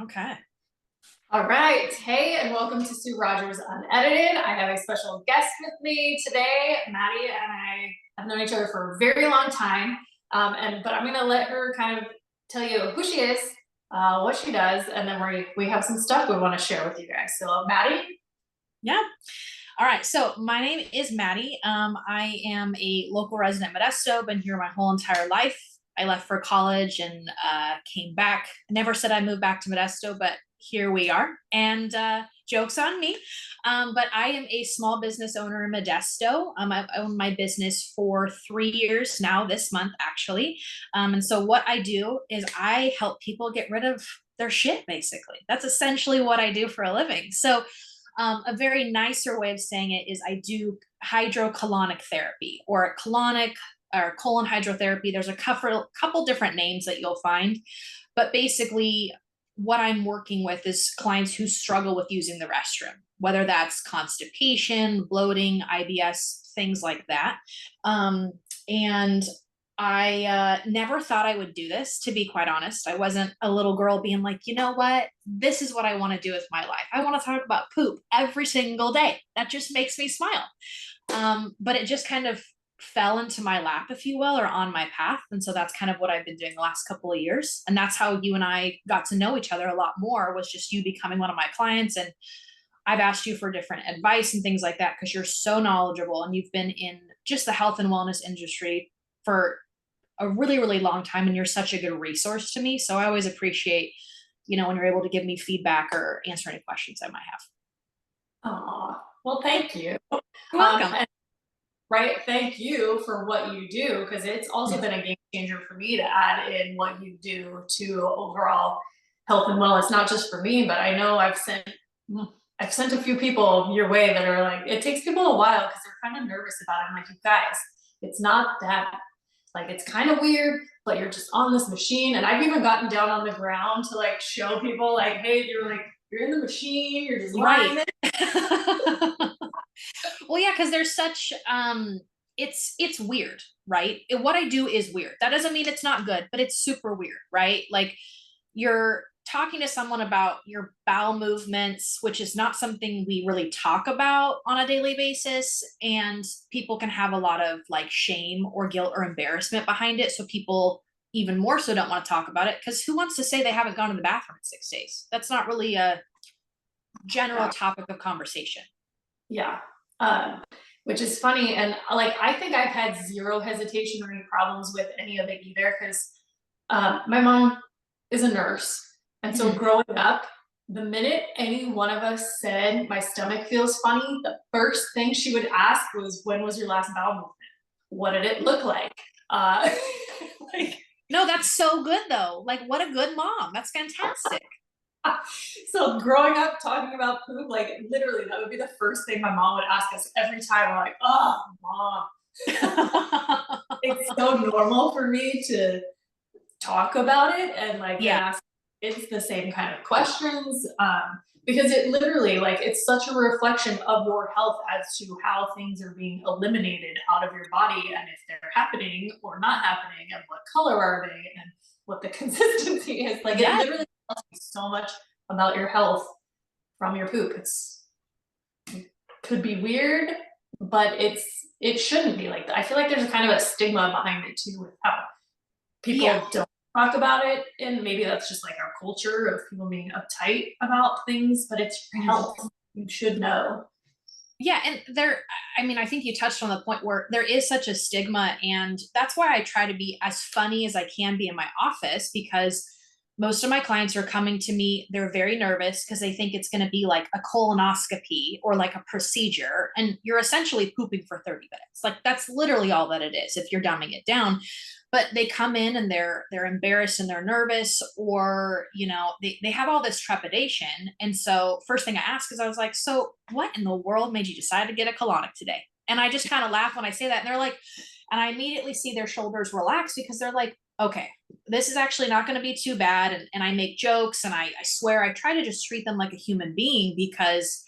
Okay. All right. Hey, and welcome to Sue Rogers Unedited. I have a special guest with me today. Maddie and I have known each other for a very long time. But I'm gonna let her kind of tell you who she is, what she does, and then we have some stuff we want to share with you guys. So Maddie. Yeah. All right. So my name is Maddie. I am a local resident of Modesto. Been here my whole entire life. I left for college and came back. Never said I moved back to Modesto, but here we are. And jokes on me. But I am a small business owner in Modesto. I've owned my business for 3 years now, this month actually. And so what I do is I help people get rid of their shit, basically. That's essentially what I do for a living. So a very nicer way of saying it is I do hydrocolonic therapy or colonic or colon hydrotherapy. There's a couple different names that you'll find, but basically, what I'm working with is clients who struggle with using the restroom, whether that's constipation, bloating, IBS, things like that. And I never thought I would do this, to be quite honest. I wasn't a little girl being like, you know what? This is what I want to do with my life. I want to talk about poop every single day. That just makes me smile. But it just kind of fell into my lap, if you will, or on my path. And so that's kind of what I've been doing the last couple of years. And that's how you and I got to know each other a lot more, was just you becoming one of my clients. And I've asked you for different advice and things like that because you're so knowledgeable and you've been in just the health and wellness industry for a really, really long time. And you're such a good resource to me. So I always appreciate, when you're able to give me feedback or answer any questions I might have. Oh, well, thank you. You're welcome. And right, thank you for what you do because it's also been a game changer for me to add in what you do to overall health and wellness, not just for me, but I know I've sent a few people your way that are like, it takes people a while because they're kind of nervous about it. I'm like, you guys, it's not that, like, it's kind of weird, but you're just on this machine. And I've even gotten down on the ground to like show people, like, hey, you're in the machine, you're just lying Right. there. Well, yeah, because there's such it's weird, right? What I do is weird. That doesn't mean it's not good, but it's super weird, right? Like you're talking to someone about your bowel movements, which is not something we really talk about on a daily basis. And people can have a lot of like shame or guilt or embarrassment behind it. So people even more so don't want to talk about it because who wants to say they haven't gone to the bathroom in 6 days? That's not really a general Yeah. topic of conversation. Yeah. Um, which is funny. And like, I think I've had zero hesitation or any problems with any of it either because my mom is a nurse. And so Mhm. growing up, the minute any one of us said my stomach feels funny, the first thing she would ask was, when was your last bowel movement? What did it look like? Uh, like, No, that's so good though. Like, what a good mom. That's fantastic. so growing up talking about poop, like literally that would be the first thing my mom would ask us every time. We're like, oh, mom. It's so normal for me to talk about it and like then Yeah. ask it's the same kind of questions, because it literally, like, it's such a reflection of your health as to how things are being eliminated out of your body and if they're happening or not happening and what color are they and what the consistency is. Like, it Yeah. literally tells you so much about your health from your poop. It's could be weird, but it shouldn't be like that. I feel like there's kind of a stigma behind it too with how Yeah. people don't talk about it, and maybe that's just like our culture of people being uptight about things, but it's your Mhm. health. You should know. Yeah. And I mean, I think you touched on the point where there is such a stigma. And that's why I try to be as funny as I can be in my office because most of my clients are coming to me. They're very nervous because they think it's going to be like a colonoscopy or like a procedure. And you're essentially pooping for 30 minutes. Like that's literally all that it is if you're dumbing it down. But they come in and they're embarrassed and they're nervous, or they have all this trepidation. And so first thing I ask is I was like, so what in the world made you decide to get a colonic today? And I just kind of laugh when I say that, and they're like, and I immediately see their shoulders relax because they're like, okay, this is actually not going to be too bad. And I make jokes, and I swear I try to just treat them like a human being because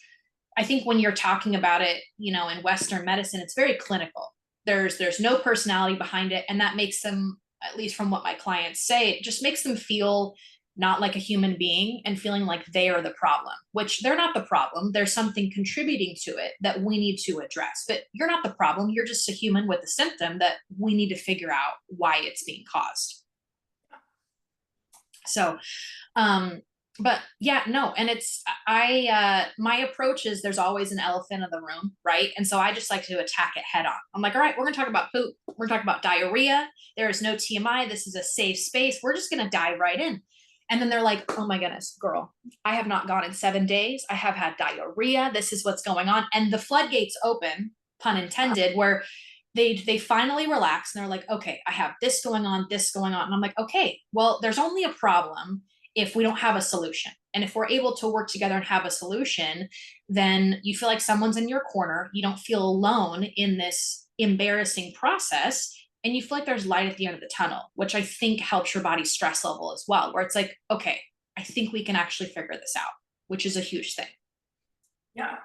I think when you're talking about it, in Western medicine, it's very clinical. There's no personality behind it, and that makes them, at least from what my clients say, it just makes them feel not like a human being, and feeling like they are the problem, which they're not the problem. There's something contributing to it that we need to address. But you're not the problem. You're just a human with a symptom that we need to figure out why it's being caused. So, um, but yeah, no, and it's my approach is there's always an elephant in the room, right? And so I just like to attack it head on. I'm like, all right, we're gonna talk about poop, we're gonna talk about diarrhea, there is no TMI, this is a safe space, we're just gonna dive right in. And then they're like, oh my goodness, girl, I have not gone in 7 days, I have had diarrhea, this is what's going on. And the floodgates open, pun intended, where they finally relax and they're like, okay, I have this going on, this going on. And I'm like, okay, well, there's only a problem if we don't have a solution. And if we're able to work together and have a solution, then you feel like someone's in your corner. You don't feel alone in this embarrassing process. And you feel like there's light at the end of the tunnel, which I think helps your body's stress level as well, where it's like, okay, I think we can actually figure this out, which is a huge thing. Yeah,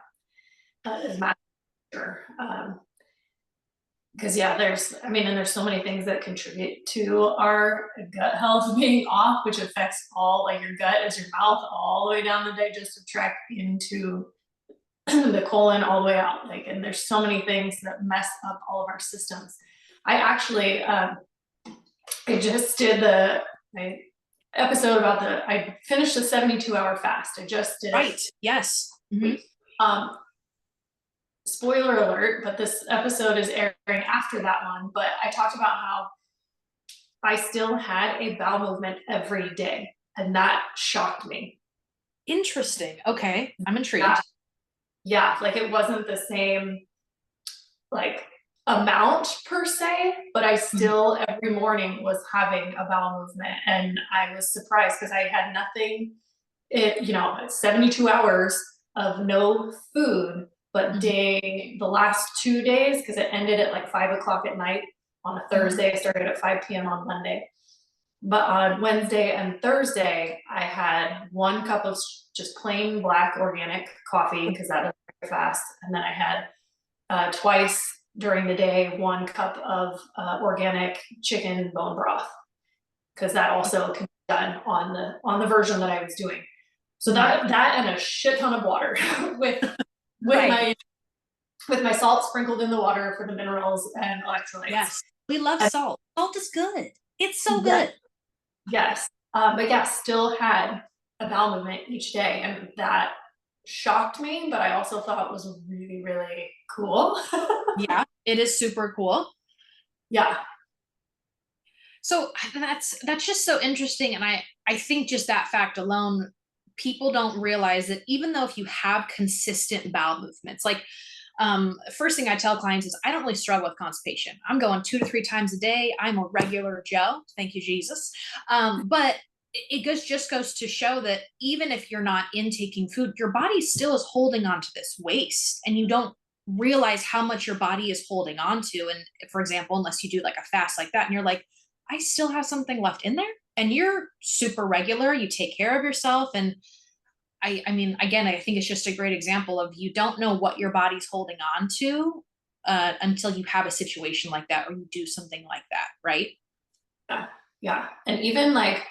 that is my sure. Because yeah, and there's so many things that contribute to our gut health being off, which affects all, like your gut is your mouth all the way down the digestive tract into the colon all the way out. Like, and there's so many things that mess up all of our systems. I actually, I just did my episode about I finished the 72-hour fast. I just did Right. it. Yes. Mm-hmm. Spoiler alert, but this episode is airing after that one. But I talked about how I still had a bowel movement every day, and that shocked me. Interesting. Okay. I'm intrigued. Yeah, like it wasn't the same like amount per se, but I still every morning was having a bowel movement, and I was surprised because I had nothing. 72 hours of no food, but the last 2 days, because it ended at like 5 o'clock at night on a Thursday, I started at 5 p.m. on Monday. But on Wednesday and Thursday, I had 1 cup of just plain black organic coffee because that doesn't very fast. And then I had twice during the day 1 cup of organic chicken bone broth because that also can be done on the version that I was doing. So that and a shit ton of water with right. my salt sprinkled in the water for the minerals and electrolytes. Yes, we love salt. Salt is good. It's so good. Yes, but yeah, still had a bowel movement each day, and that shocked me. But I also thought it was really, really cool. Yeah, it is super cool. Yeah. So that's just so interesting, and I think just that fact alone, people don't realize that even though if you have consistent bowel movements, like first thing I tell clients is I don't really struggle with constipation. I'm going 2 to 3 times a day. I'm a regular Joe. Thank you, Jesus. But it just goes to show that even if you're not intaking food, your body still is holding on to this waste, and you don't realize how much your body is holding on to. And for example, unless you do like a fast like that, and you're like, I still have something left in there, and you're super regular, you take care of yourself. And I mean, again, I think it's just a great example of you don't know what your body's holding on to until you have a situation like that or you do something like that, right? Yeah. And even like,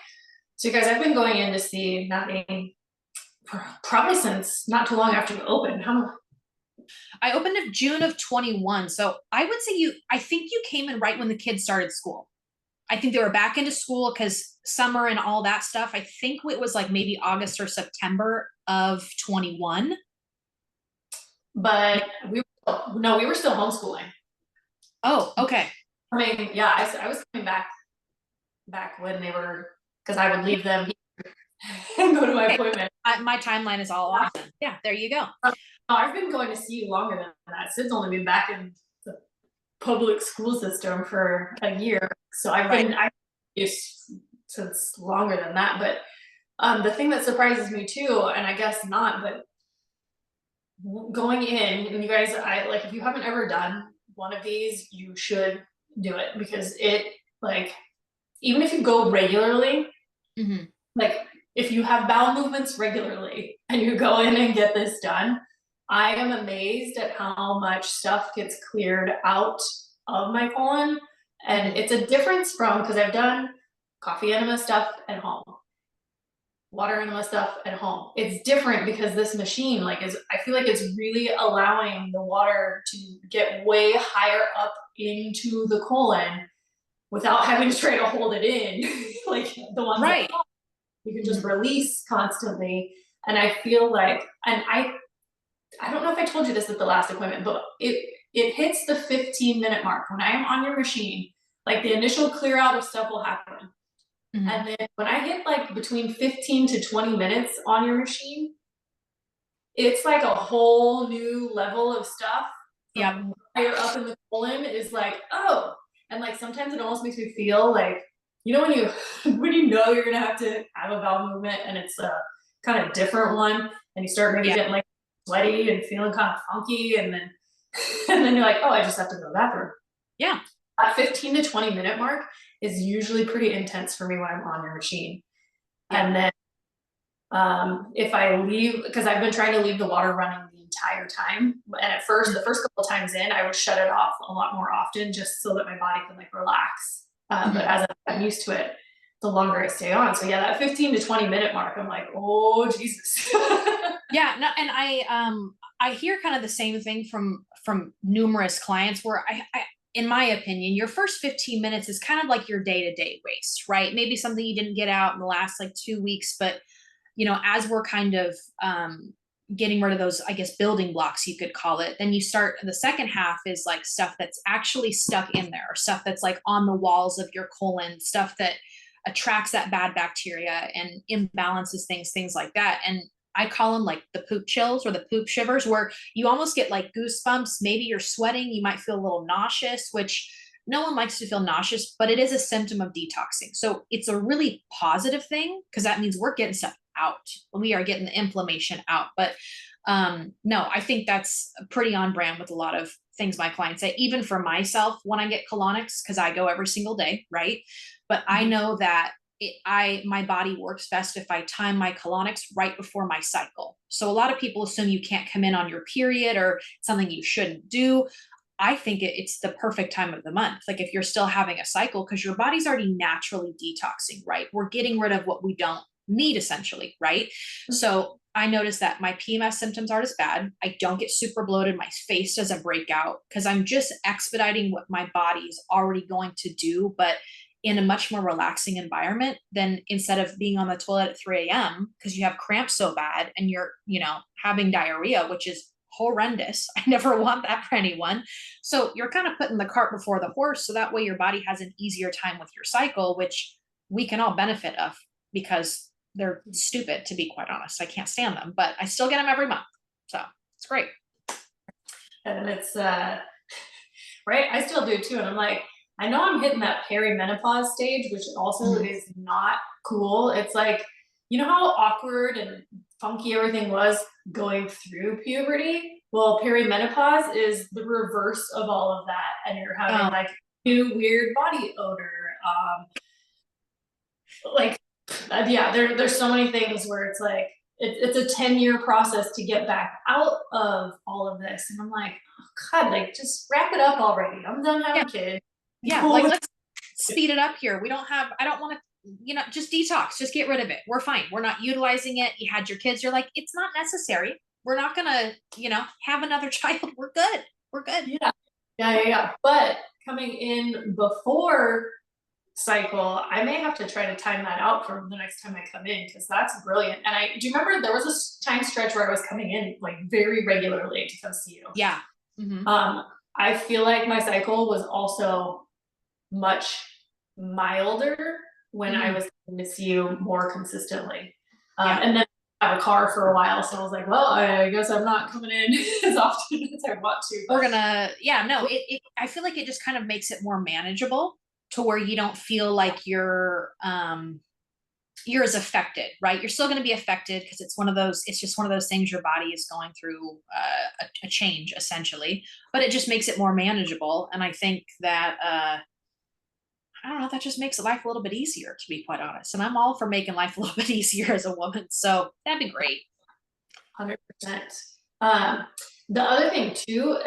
so you guys, I've been going in to see Maddy probably since not too long after you opened. I opened in June of 21. So I would say I think you came in right when the kids started school. I think they were back into school because summer and all that stuff. I think it was like maybe August or September of 21. But we were still homeschooling. Oh, okay. I mean, yeah, I was coming back when they were, because I would leave them and go to my appointment. My timeline is all off. Yeah, there you go. I've been going to see you longer than that. Sid's only been back in the public school system for a year, so I've been since longer than that. But the thing that surprises me too, and I guess not, but going in, and you guys, if you haven't ever done one of these, you should do it because it even if you go regularly, like if you have bowel movements regularly and you go in and get this done, I am amazed at how much stuff gets cleared out of my colon. And it's a difference from, because I've done coffee enema stuff at home. water enema stuff at home. It's different because this machine, like, is I feel like it's really allowing the water to get way higher up into the colon without having to try to hold it in, like the ones at Right. home. You can just Mhm. release constantly. And I feel like, and I don't know if I told you this at the last appointment, but it hits the 15-minute mark. When I am on your machine, like the initial clear out of stuff will happen. Mhm. And then when I hit like between 15 to 20 minutes on your machine, it's like a whole new level of stuff Yep. from higher up in the colon is like, oh, and like sometimes it almost makes me feel like, you know, when you when you know you're gonna have to have a bowel movement and it's a kind of different one, and you start maybe Yeah. getting like sweaty and feeling kind of funky, and then and then you're like, oh, I just have to go to the bathroom. Yeah. That 15 to 20-minute mark is usually pretty intense for me when I'm on your machine. Yeah. And then if I leave, because I've been trying to leave the water running the entire time. And at first, the first couple of times in, I would shut it off a lot more often just so that my body can like relax. But Mhm. as I've gotten used to it, the longer I stay on. So yeah, that 15 to 20-minute mark, I'm like, oh Jesus. Yeah, no, and I hear kind of the same thing from numerous clients where I in my opinion, your first 15 minutes is kind of like your day-to-day waste, right? Maybe something you didn't get out in the last like 2 weeks, but as we're kind of getting rid of those, I guess, building blocks, you could call it, then you start the second half is like stuff that's actually stuck in there, or stuff that's like on the walls of your colon, stuff that attracts that bad bacteria and imbalances things like that. And I call them like the poop chills or the poop shivers, where you almost get like goosebumps. Maybe you're sweating, you might feel a little nauseous, which no one likes to feel nauseous, but it is a symptom of detoxing. So it's a really positive thing because that means we're getting stuff out. We are getting the inflammation out. But no, I think that's pretty on brand with a lot of things my clients say. Even for myself, when I get colonics, because I go every single day, right? But I Mhm. know that my body works best if I time my colonics right before my cycle. So a lot of people assume you can't come in on your period or something you shouldn't do. I think it's the perfect time of the month. Like if you're still having a cycle, because your body's already naturally detoxing, right? We're getting rid of what we don't need essentially, right? So I notice that my PMS symptoms aren't as bad. I don't get super bloated. My face doesn't break out because I'm just expediting what my body is already going to do, but in a much more relaxing environment than instead of being on the toilet at 3 a.m. because you have cramps so bad and you're, having diarrhea, which is horrendous. I never want that for anyone. So you're kind of putting the cart before the horse. So that way your body has an easier time with your cycle, which we can all benefit of because they're stupid, to be quite honest. I can't stand them, but I still get them every month. So it's great. And it's right, I still do too. And I'm like, I know I'm hitting that perimenopause stage, which also Mhm. is not cool. It's like, you know how awkward and funky everything was going through puberty? Well, perimenopause is the reverse of all of that. And you're having Oh, like new weird body odor. Like, yeah, there's so many things where it's like, it's a 10-year process to get back out of all of this. And I'm like, oh, God, like just wrap it up already. I'm done yeah. having kids. I'm Yeah. cool Like with let's speed it up here. I don't want to, just detox, just get rid of it. We're fine. We're not utilizing it. You had your kids. You're like, it's not necessary. We're not going to, have another child. We're good. We're good. yeah. Yeah. But coming in before cycle, I may have to try to time that out for the next time I come in because that's brilliant. And I do you remember there was a time stretch where I was coming in like very regularly to come see you. Yeah. Hmm. Um, I feel like my cycle was also much milder when I Hmm. was coming to see you more consistently. Yeah. And then I have a car for a while, so I was like, well, I guess I'm not coming in as often as I want to. We're But gonna, yeah, no, I feel like it just kind of makes it more manageable to where you don't feel like you're as affected, right? You're still going to be affected because it's just one of those things your body is going through a change essentially, but it just makes it more manageable. And I think that, I don't know, that just makes life a little bit easier, to be quite honest. And I'm all for making life a little bit easier as a woman. So that'd be great. 100%. Um, the other thing too,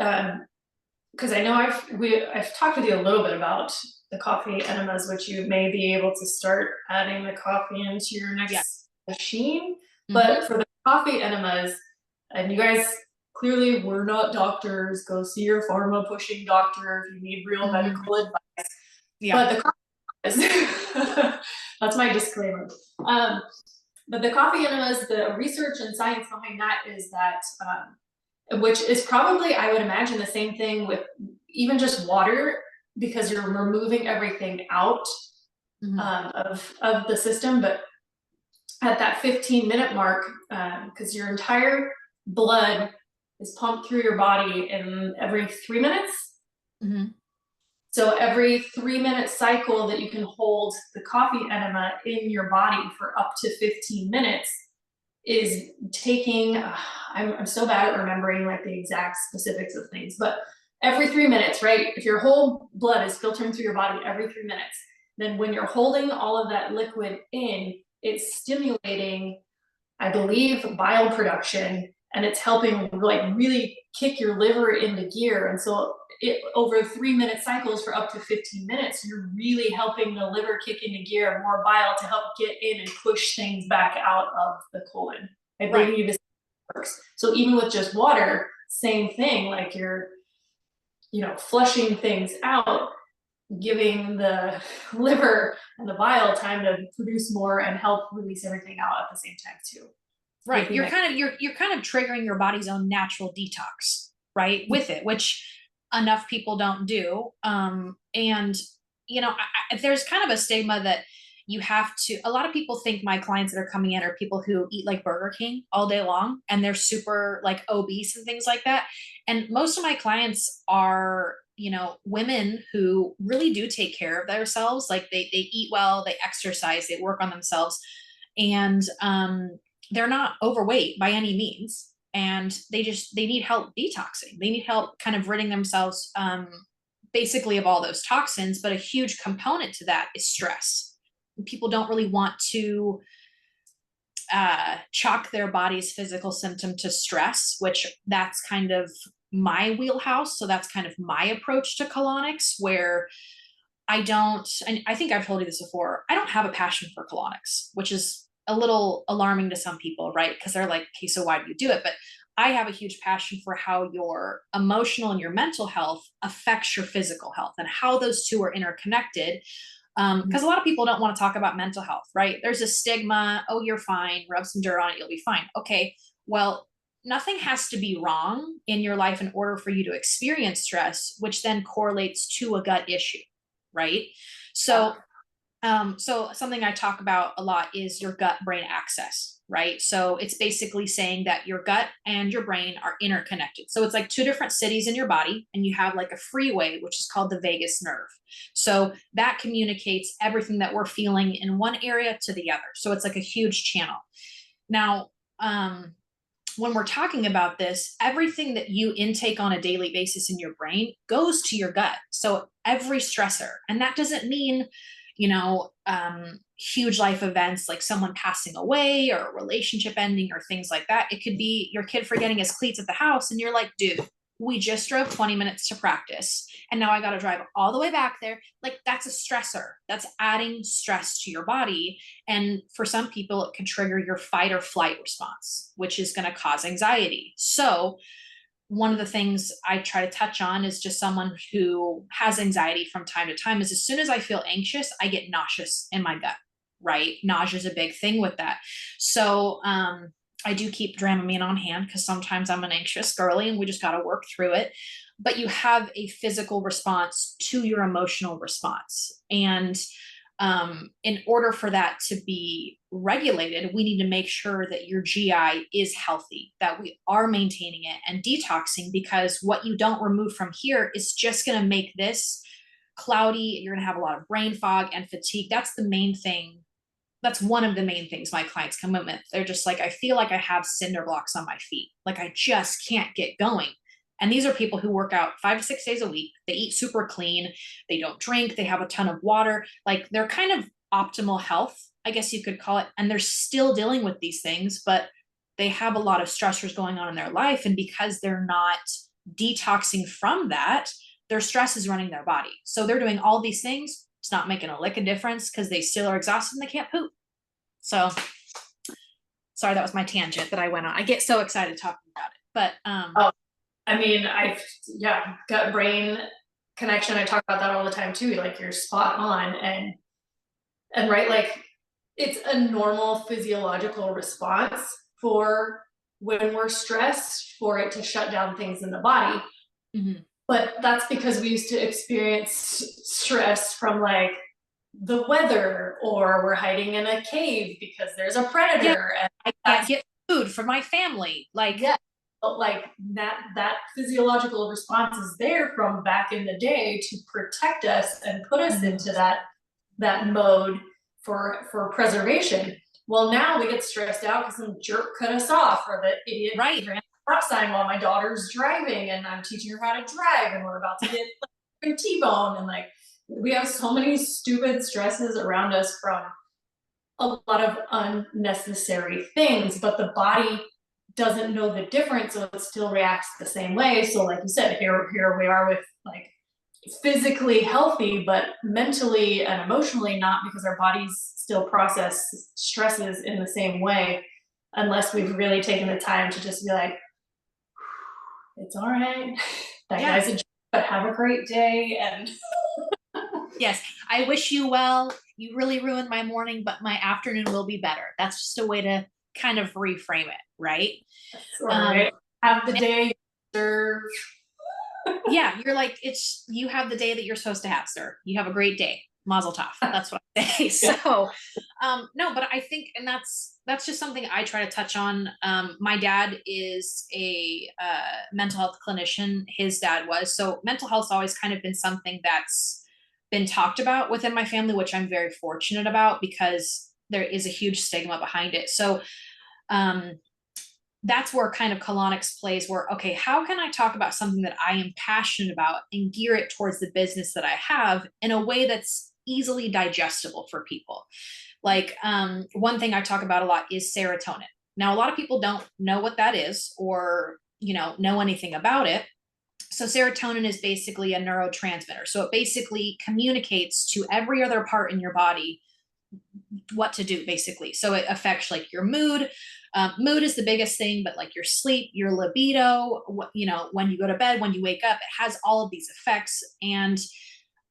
because I know I've talked with you a little bit about the coffee enemas, which you may be able to start adding the coffee into your Yeah. next. machine. Mm-hmm. But for the coffee enemas, and you guys clearly we're not doctors, go see your pharma pushing doctor if you need real Mm-hmm. medical advice. Yeah. But the coffee that's my disclaimer. Um, but the coffee enemas, the research and science behind that is that, which is probably, I would imagine, the same thing with even just water, because you're removing everything out Mm-hmm. of the system. But at that 15-minute mark, because your entire blood is pumped through your body in every 3 minutes. Mm-hmm. So every 3-minute cycle that you can hold the coffee enema in your body for up to 15 minutes is taking, I'm so bad at remembering like the exact specifics of things, but every 3 minutes, right? If your whole blood is filtering through your body every 3 minutes, then when you're holding all of that liquid in, it's stimulating, I believe, bile production, and it's helping like really kick your liver into gear. And so over 3-minute cycles for up to 15 minutes, you're really helping the liver kick into gear, more bile to help get in and push things back out of the colon. I Right. believe this works. So even with just water, same thing, like you're, flushing things out, giving the liver and the bile time to produce more and help release everything out at the same time too. Right. You're kind of triggering your body's own natural detox, right? With it, which enough people don't do. And there's kind of a stigma that you have to, a lot of people think my clients that are coming in are people who eat like Burger King all day long and they're super like obese and things like that. And most of my clients are, women who really do take care of themselves. Like they eat well, they exercise, they work on themselves. And they're not overweight by any means, and they need help detoxing. They need help kind of ridding themselves basically of all those toxins. But a huge component to that is stress. People don't really want to chalk their body's physical symptom to stress, which that's kind of my wheelhouse. So that's kind of my approach to colonics, where and I think I've told you this before, I don't have a passion for colonics, which is a little alarming to some people, right? Because they're like, okay, so why do you do it? But I have a huge passion for how your emotional and your mental health affects your physical health and how those two are interconnected. Because a lot of people don't want to talk about mental health, right? There's a stigma, oh, you're fine, rub some dirt on it, you'll be fine. Okay, well, nothing has to be wrong in your life in order for you to experience stress, which then correlates to a gut issue, right? So so something I talk about a lot is your gut brain axis, right? So it's basically saying that your gut and your brain are interconnected. So it's like two different cities in your body, and you have like a freeway, which is called the vagus nerve. So that communicates everything that we're feeling in one area to the other. So it's like a huge channel. Now, when we're talking about this, everything that you intake on a daily basis in your brain goes to your gut. So every stressor, and that doesn't mean, huge life events like someone passing away or a relationship ending or things like that. It could be your kid forgetting his cleats at the house, and you're like, dude, we just drove 20 minutes to practice, and now I got to drive all the way back there. Like, that's a stressor. That's adding stress to your body. And for some people, it can trigger your fight or flight response, which is going to cause anxiety. So one of the things I try to touch on is just someone who has anxiety from time to time is as soon as I feel anxious, I get nauseous in my gut, right? Nausea is a big thing with that. So I do keep Dramamine on hand because sometimes I'm an anxious girly and we just got to work through it. But you have a physical response to your emotional response. And in order for that to be regulated, we need to make sure that your GI is healthy, that we are maintaining it and detoxing, because what you don't remove from here is just going to make this cloudy. You're going to have a lot of brain fog and fatigue. That's the main thing. That's one of the main things my clients come in with. They're just like, I feel like I have cinder blocks on my feet. Like I just can't get going. And these are people who work out 5 to 6 days a week. They eat super clean. They don't drink. They have a ton of water. Like they're kind of optimal health, I guess you could call it. And they're still dealing with these things, but they have a lot of stressors going on in their life. And because they're not detoxing from that, their stress is running their body. So they're doing all these things. It's not making a lick of difference because they still are exhausted and they can't poop. So sorry, that was my tangent that I went on. I get so excited talking about it, but Oh, I mean, yeah, gut brain connection. I talk about that all the time too. Like you're spot on. And right, like it's a normal physiological response for when we're stressed for it to shut down things in the body. mhm. But that's because we used to experience stress from like the weather, or we're hiding in a cave because there's a Yeah, predator, and I can't that's, get food for my family. Like, yeah, but like that physiological response is there from back in the day to protect us and put us mhm, into that mode for preservation. Well, now we get stressed out because some jerk cut us off, or the idiot right, ran the stop sign while my daughter's driving and I'm teaching her how to drive, and we're about to get like, T-bone, and like we have so many stupid stresses around us from a lot of unnecessary things, but the body doesn't know the difference, so it still reacts the same way. So, like you said, here we are with like physically healthy, but mentally and emotionally not, because our bodies still process stresses in the same way, unless we've really taken the time to just be like, it's all right, that yeah, guy's a jerk, but have a great day. And yes. I wish you well. You really ruined my morning, but my afternoon will be better. That's just a way to kind of reframe it, right? all Um, right, have the day you deserve. yeah, you're like, it's, you have the day that you're supposed to have, sir. You have a great day. Mazel tov. That's what I say. Yeah. So, no, but I think, and that's just something I try to touch on. My dad is a mental health clinician. His dad was. So mental health's always kind of been something that's been talked about within my family, which I'm very fortunate about because there is a huge stigma behind it. So, um, that's where kind of colonics plays, where, okay, how can I talk about something that I am passionate about and gear it towards the business that I have in a way that's easily digestible for people? Like, one thing I talk about a lot is serotonin. Now, a lot of people don't know what that is, or know anything about it. So serotonin is basically a neurotransmitter, so it basically communicates to every other part in your body what to do, basically. So it affects like your mood. Mood is the biggest thing, but like your sleep, your libido, when you go to bed, when you wake up, it has all of these effects. And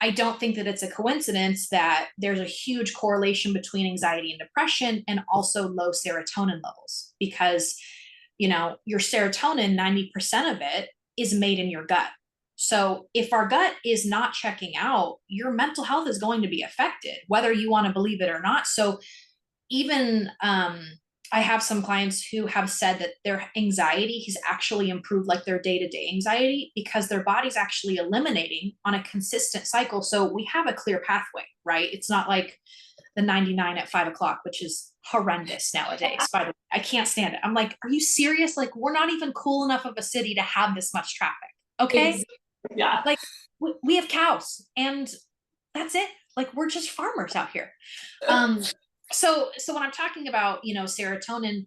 I don't think that it's a coincidence that there's a huge correlation between anxiety and depression, and also low serotonin levels, because your serotonin, 90% of it is made in your gut. So if our gut is not checking out, your mental health is going to be affected, whether you want to believe it or not. So even I have some clients who have said that their anxiety has actually improved, like their day-to-day anxiety, because their body's actually eliminating on a consistent cycle. So we have a clear pathway, right? It's not like the 99 at 5 o'clock, which is horrendous nowadays. By the way, I can't stand it. I'm like, are you serious? Like, we're not even cool enough of a city to have this much traffic. Okay. Yeah. Like, we have cows and that's it. Like, we're just farmers out here. Um, so when I'm talking about, serotonin,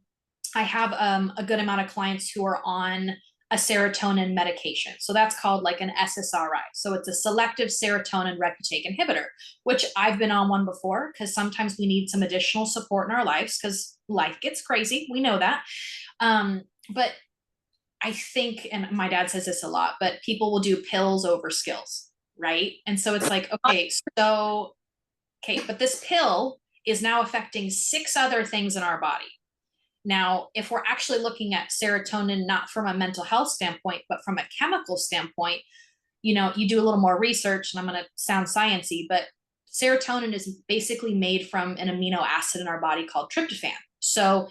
I have a good amount of clients who are on a serotonin medication. So that's called like an SSRI. So it's a selective serotonin reuptake inhibitor, which I've been on one before, because sometimes we need some additional support in our lives because life gets crazy. We know that. But I think, and my dad says this a lot, but people will do pills over skills, right? And so it's like, okay, but this pill is now affecting 6 other things in our body. Now, if we're actually looking at serotonin, not from a mental health standpoint, but from a chemical standpoint, you do a little more research, and I'm going to sound sciencey, but serotonin is basically made from an amino acid in our body called tryptophan. So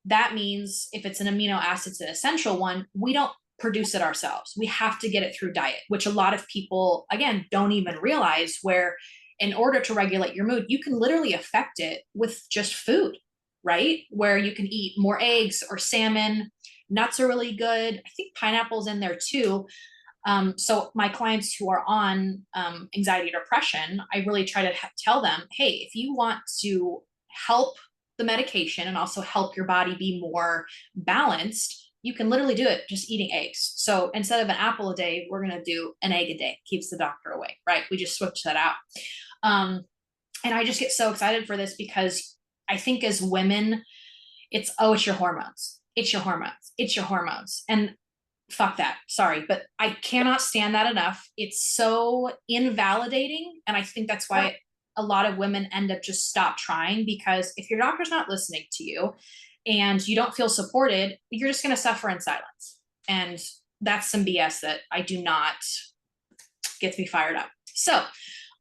that means if it's an amino acid, it's an essential one, we don't produce it ourselves. We have to get it through diet, which a lot of people, again, don't even realize, where in order to regulate your mood, you can literally affect it with just food, right? Where you can eat more eggs or salmon. Nuts are really good. I think pineapple's in there too. So my clients who are on anxiety, depression, I really try to tell them, hey, if you want to help the medication and also help your body be more balanced, you can literally do it just eating eggs. So instead of an apple a day, we're going to do an egg a day. Keeps the doctor away, right? We just switch that out. And I just get so excited for this because I think as women, It's, oh, it's your hormones. It's your hormones. It's your hormones. And fuck that. Sorry, but I cannot stand that enough. It's so invalidating. And I think that's why a lot of women end up just stop trying, because if your doctor's not listening to you and you don't feel supported, you're just going to suffer in silence. And that's some BS that I do not, gets me fired up. So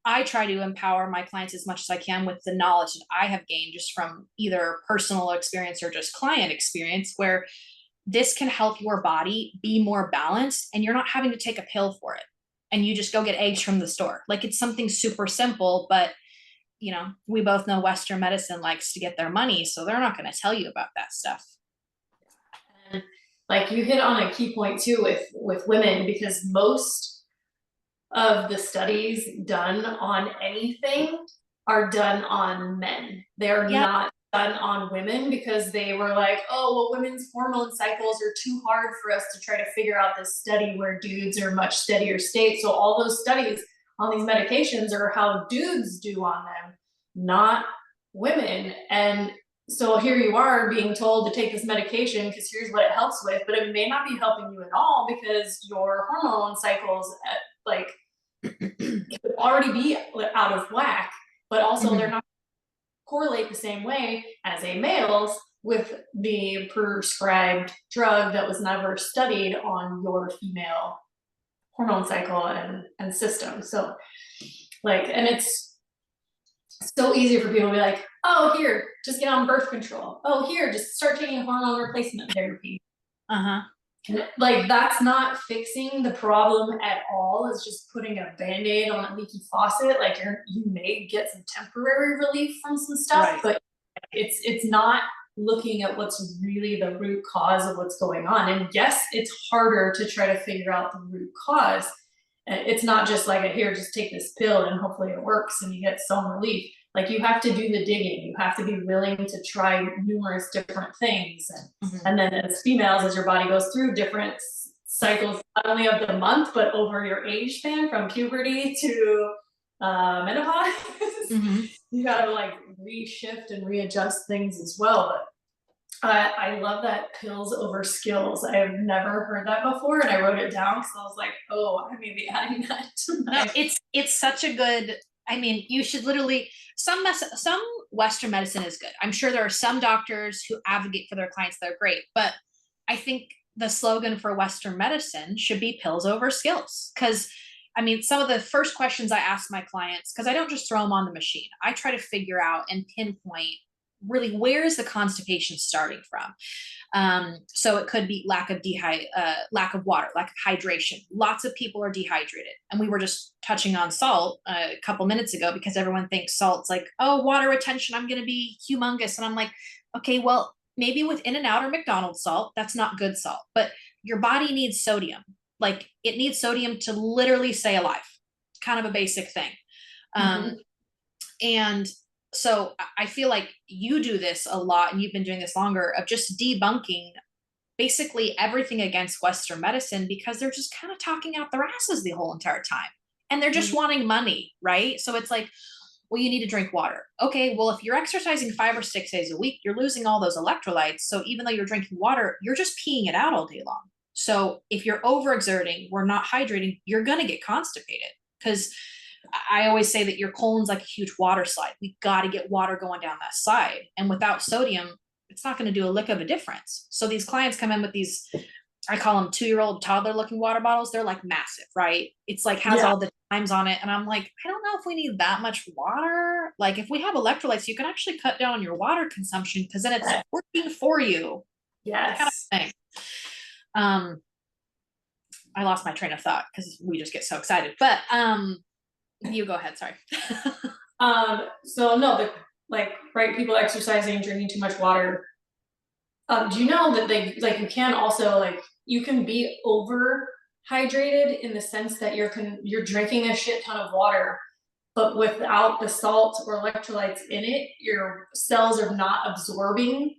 I try to empower my clients as much as I can with the knowledge that I have gained just from either personal experience or just client experience, where this can help your body be more balanced and you're not having to take a pill for it. And you just go get eggs from the store. Like, it's something super simple, but you know, we both know Western medicine likes to get their money, so they're not going to tell you about that stuff. And like you hit on a key point too with women, because most of the studies done on anything are done on men. They're Yeah. not done on women, because they were like, oh, well, women's hormone cycles are too hard for us to try to figure out this study where dudes are much steadier state. So all those studies on these medications are how dudes do on them, not women. And so here you are being told to take this medication because here's what it helps with, but it may not be helping you at all, because your hormone cycles like could already be out of whack, but also they're not correlate the same way as a male's with the prescribed drug that was never studied on your female hormone cycle and system. So like, and it's so easy for people to be like, oh, here, just get on birth control. Oh, here, just start taking hormone replacement therapy. Uh-huh. Like, that's not fixing the problem at all. It's just putting a band-aid on a leaky faucet. Like, you may get some temporary relief from some stuff, right, but it's not looking at what's really the root cause of what's going on. And yes, it's harder to try to figure out the root cause. It's not just like, here, just take this pill and hopefully it works and you get some relief. Like, you have to do the digging. You have to be willing to try numerous different things. And then as females, as your body goes through different cycles, not only of the month, but over your age span from puberty to menopause, you gotta like reshift and readjust things as well. But I love that pills over skills. I have never heard that before, and I wrote it down because I was like, oh, I may be adding that to my. No, it's such a good. I mean, you should literally, some Western medicine is good. I'm sure there are some doctors who advocate for their clients that are great, but I think the slogan for Western medicine should be pills over skills. Because I mean, some of the first questions I ask my clients, because I don't just throw them on the machine, I try to figure out and pinpoint really where is the constipation starting from. So it could be lack of water, lack of hydration. Lots of people are dehydrated. And we were just touching on salt a couple minutes ago, because everyone thinks salt's like, oh, water retention, I'm going to be humongous. And I'm like, okay, well, maybe with In-N-Out or McDonald's salt, that's not good salt, but your body needs sodium. Like, it needs sodium to literally stay alive. Kind of a basic thing. And so I feel like you do this a lot, and you've been doing this longer, of just debunking basically everything against Western medicine, because they're just kind of talking out their asses the whole entire time. And they're just wanting money, right? So it's like, well, you need to drink water. Okay, well, if you're exercising 5 or 6 days a week, you're losing all those electrolytes. So even though you're drinking water, you're just peeing it out all day long. So if you're overexerting, we're not hydrating, you're going to get constipated. Because I always say that your colon's like a huge water slide. We got to get water going down that side. And without sodium, it's not going to do a lick of a difference. So these clients come in with these, I call them 2-year-old toddler looking water bottles. They're like massive, right? It's like has all the times on it. And I'm like, I don't know if we need that much water. Like, if we have electrolytes, you can actually cut down on your water consumption, because then it's working for you. Yes. Kind of thing. I lost my train of thought because we just get so excited. But you go ahead, sorry. So no, like, right, people exercising, drinking too much water. Do you know that they, like, you can also, like, you can be over hydrated in the sense that you're drinking a shit ton of water, but without the salt or electrolytes in it, your cells are not absorbing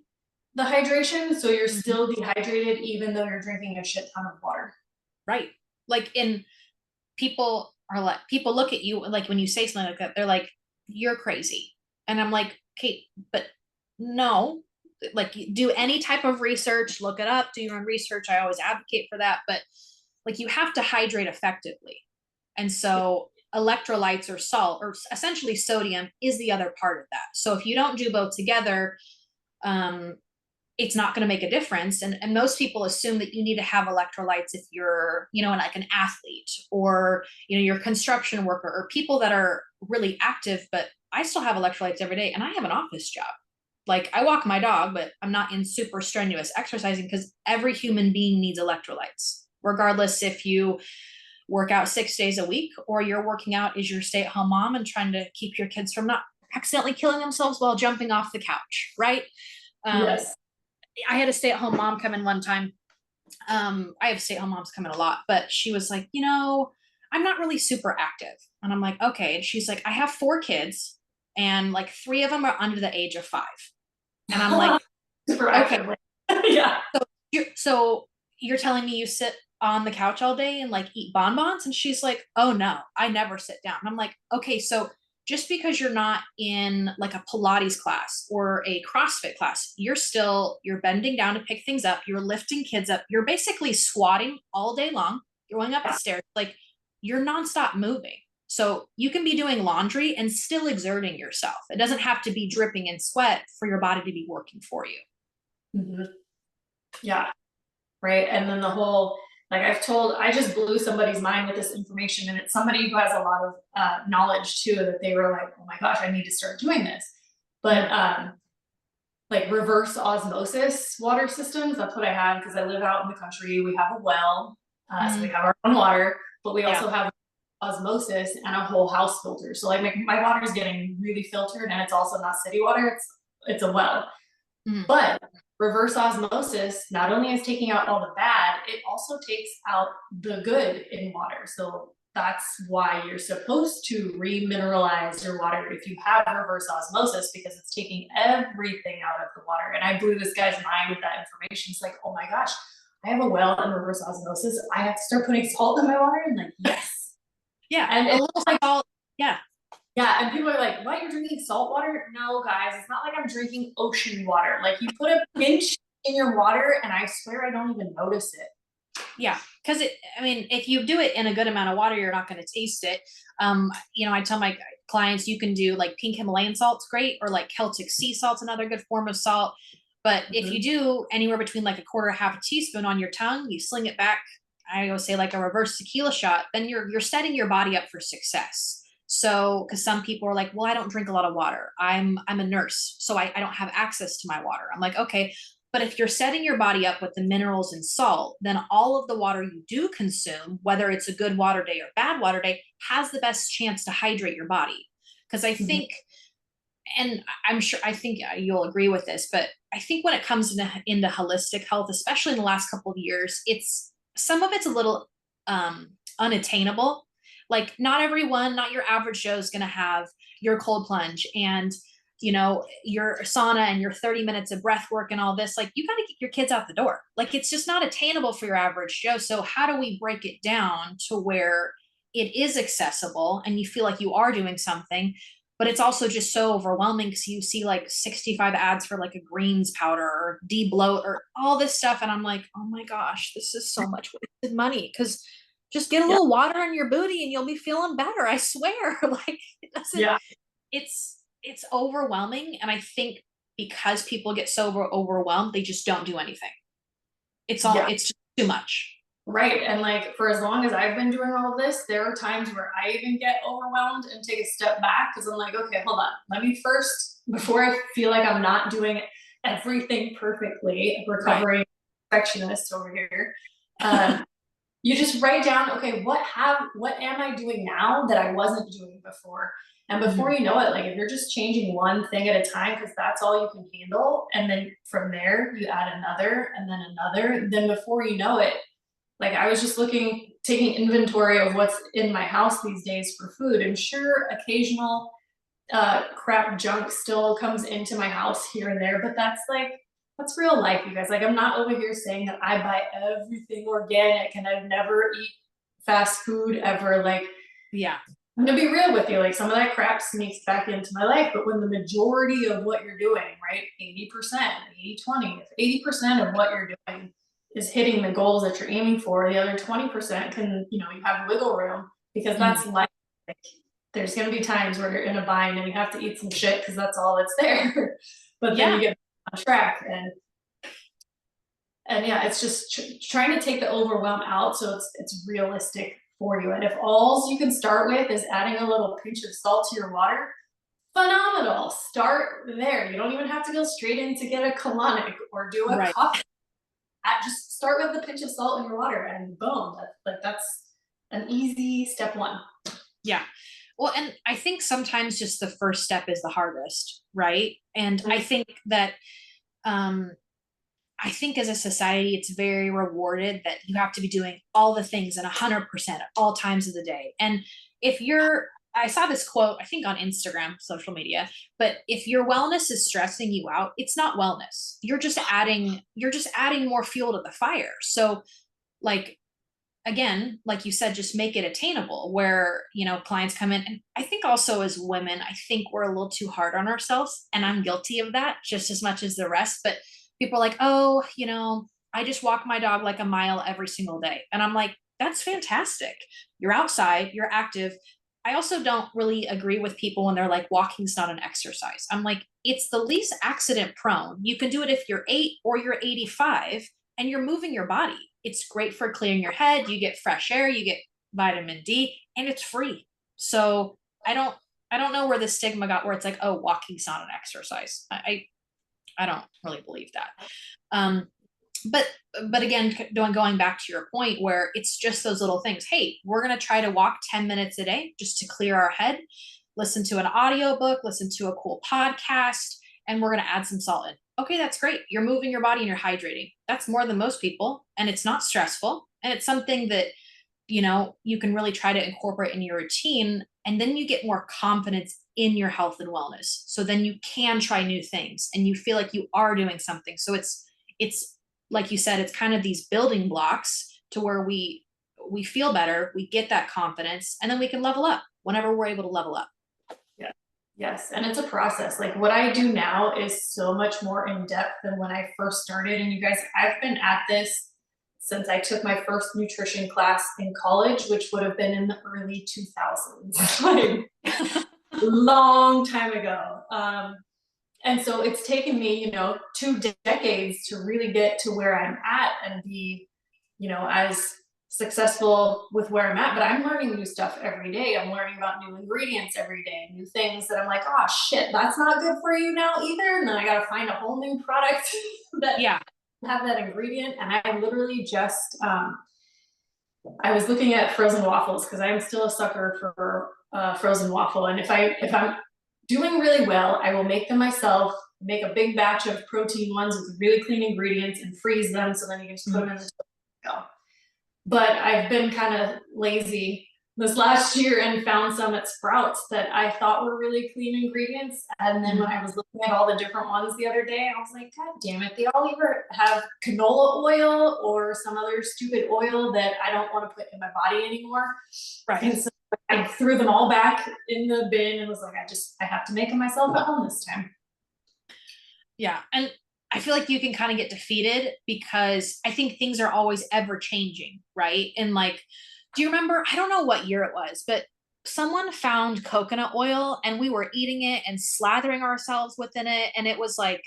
the hydration, so you're still dehydrated even though you're drinking a shit ton of water. Right. Like, people look at you, like, when you say something like that, they're like, you're crazy. And I'm like, okay, but no, like do any type of research, look it up, do your own research. I always advocate for that, but like you have to hydrate effectively. And so electrolytes or salt or essentially sodium is the other part of that. So if you don't do both together, um, it's not going to make a difference. And most people assume that you need to have electrolytes if you're, like an athlete or, you're a construction worker or people that are really active. But I still have electrolytes every day and I have an office job. Like I walk my dog, but I'm not in super strenuous exercising because every human being needs electrolytes, regardless if you work out 6 days a week or you're working out as your stay-at-home mom and trying to keep your kids from not accidentally killing themselves while jumping off the couch, right? Um, Yes. I had a stay-at-home mom come in one time. I have stay-at-home moms come in a lot, but she was like, I'm not really super active. And I'm like, okay. And she's like, I have 4 kids and like 3 of them are under the age of 5. And I'm like, Super okay, actively. Yeah. so you're telling me you sit on the couch all day and like eat bonbons? And she's like, oh no, I never sit down. And I'm like, okay, so just because you're not in like a Pilates class or a CrossFit class, you're bending down to pick things up, you're lifting kids up, you're basically squatting all day long, you're going up the stairs, like you're nonstop moving. So you can be doing laundry and still exerting yourself. It doesn't have to be dripping in sweat for your body to be working for you. Mm-hmm. Yeah. Right. And then the whole, like I just blew somebody's mind with this information, and it's somebody who has a lot of knowledge too, that they were like, oh my gosh, I need to start doing this. But like reverse osmosis water systems, that's what I have because I live out in the country. We have a well, so we have our own water, but we Yeah. also have osmosis and a whole house filter. So like my water is getting really filtered, and it's also not city water, it's a well. But reverse osmosis not only is taking out all the bad, it also takes out the good in water. So that's why you're supposed to remineralize your water if you have reverse osmosis, because it's taking everything out of the water. And I blew this guy's mind with that information. It's like, oh my gosh, I have a well and reverse osmosis. I have to start putting salt in my water. And like, yes. Yeah. And a it's little like, salt. Yeah. yeah, and people are like, what, you're drinking salt water? No, guys, it's not like I'm drinking ocean water. Like you put a pinch in your water and I swear I don't even notice it. Yeah, because if you do it in a good amount of water, you're not going to taste it. I tell my clients you can do like pink Himalayan salt's great, or like Celtic sea salt's another good form of salt. But if you do anywhere between like a quarter, half a teaspoon on your tongue, you sling it back. I always say like a reverse tequila shot. Then you're setting your body up for success. So, because some people are like, well, I don't drink a lot of water. I'm a nurse, so I don't have access to my water. I'm like, okay, but if you're setting your body up with the minerals and salt, then all of the water you do consume, whether it's a good water day or bad water day, has the best chance to hydrate your body. Because I think, and I'm sure, I think you'll agree with this, but I think when it comes into holistic health, especially in the last couple of years, some of it's a little unattainable. Like not everyone, not your average Joe is going to have your cold plunge and your sauna and your 30 minutes of breath work and all this. Like you got to get your kids out the door. Like it's just not attainable for your average Joe. So how do we break it down to where it is accessible and you feel like you are doing something, but it's also just so overwhelming because you see like 65 ads for like a greens powder or de-bloat or all this stuff. And I'm like, oh my gosh, this is so much wasted money. Because just get a little water in your booty and you'll be feeling better. I swear. Like it doesn't, it's overwhelming. And I think because people get so overwhelmed, they just don't do anything. It's just too much. Right. And like for as long as I've been doing all of this, there are times where I even get overwhelmed and take a step back because I'm like, okay, hold on. Let me first, before I feel like I'm not doing everything perfectly, recovering perfectionist over here. You just write down, okay, what am I doing now that I wasn't doing before? And before you know it, like if you're just changing one thing at a time, because that's all you can handle, and then from there you add another and then another, then before you know it, like I was just taking inventory of what's in my house these days for food, and sure, occasional crap junk still comes into my house here and there, but that's real life, you guys. Like I'm not over here saying that I buy everything organic and I've never eat fast food ever. Like, yeah, I'm gonna be real with you, like some of that crap sneaks back into my life, but when the majority of what you're doing, right, 80%, 80-20, if 80% of what you're doing is hitting the goals that you're aiming for, the other 20% can, you have wiggle room because Mhm. that's life. Like, there's gonna be times where you're in a bind and you have to eat some shit because that's all that's there. But then you Yeah. get on track and yeah, it's just trying to take the overwhelm out so it's realistic for you. And if all you can start with is adding a little pinch of salt to your water, phenomenal. Start there. You don't even have to go straight in to get a colonic or do a Right. coffee. Just start with a pinch of salt in your water, and boom, that's an easy step one. Yeah. Well, and I think sometimes just the first step is the hardest, right? And I think that um I think as a society, it's very rewarded that you have to be doing all the things and 100% at all times of the day. And if you're, I saw this quote, I think on Instagram, social media, but if your wellness is stressing you out, it's not wellness. You're just adding more fuel to the fire. So, like, again, like you said, just make it attainable where, clients come in. And I think also as women, I think we're a little too hard on ourselves. And I'm guilty of that just as much as the rest. But people are like, oh, I just walk my dog like a mile every single day. And I'm like, that's fantastic. You're outside, you're active. I also don't really agree with people when they're like, walking's not an exercise. I'm like, it's the least accident prone. You can do it if you're 8 or you're 85 and you're moving your body. It's great for clearing your head. You get fresh air, you get vitamin D, and it's free. So I don't know where the stigma got where it's like, oh, walking's not an exercise. I don't really believe that. Um, but but again, going back to your point where it's just those little things. Hey, we're gonna try to walk 10 minutes a day just to clear our head, listen to an audiobook, listen to a cool podcast, and we're gonna add some salt in. Okay, that's great. You're moving your body and you're hydrating. That's more than most people, and it's not stressful. And it's something that you can really try to incorporate in your routine, and then you get more confidence in your health and wellness. So then you can try new things and you feel like you are doing something. So it's like you said, it's kind of these building blocks to where we feel better, we get that confidence, and then we can level up whenever we're able to level up. Yeah. Yes, and it's a process. Like what I do now is so much more in depth than when I first started. And you guys, I've been at this since I took my first nutrition class in college, which would have been in the early 2000s, like long time ago. And so it's taken me, 2 decades to really get to where I'm at and be, as successful with where I'm at. But I'm learning new stuff every day. I'm learning about new ingredients every day, new things that I'm like, oh shit, that's not good for you now either. And then I got to find a whole new product that Yeah. have that ingredient. And I literally just, I was looking at frozen waffles because I'm still a sucker for frozen waffle. And if I'm doing really well, I will make them myself, make a big batch of protein ones with really clean ingredients and freeze them so then you can just put them in the go. But I've been kind of lazy this last year and found some at Sprouts that I thought were really clean ingredients. And then when I was looking at all the different ones the other day, I was like, God damn it, they all either have canola oil or some other stupid oil that I don't want to put in my body anymore. Right. And so I threw them all back in the bin and was like, I have to make them myself at home this time. Yeah. And I feel like you can kind of get defeated because I think things are always ever changing, right? And like, do you remember? I don't know what year it was, but someone found coconut oil and we were eating it and slathering ourselves within it. And it was like,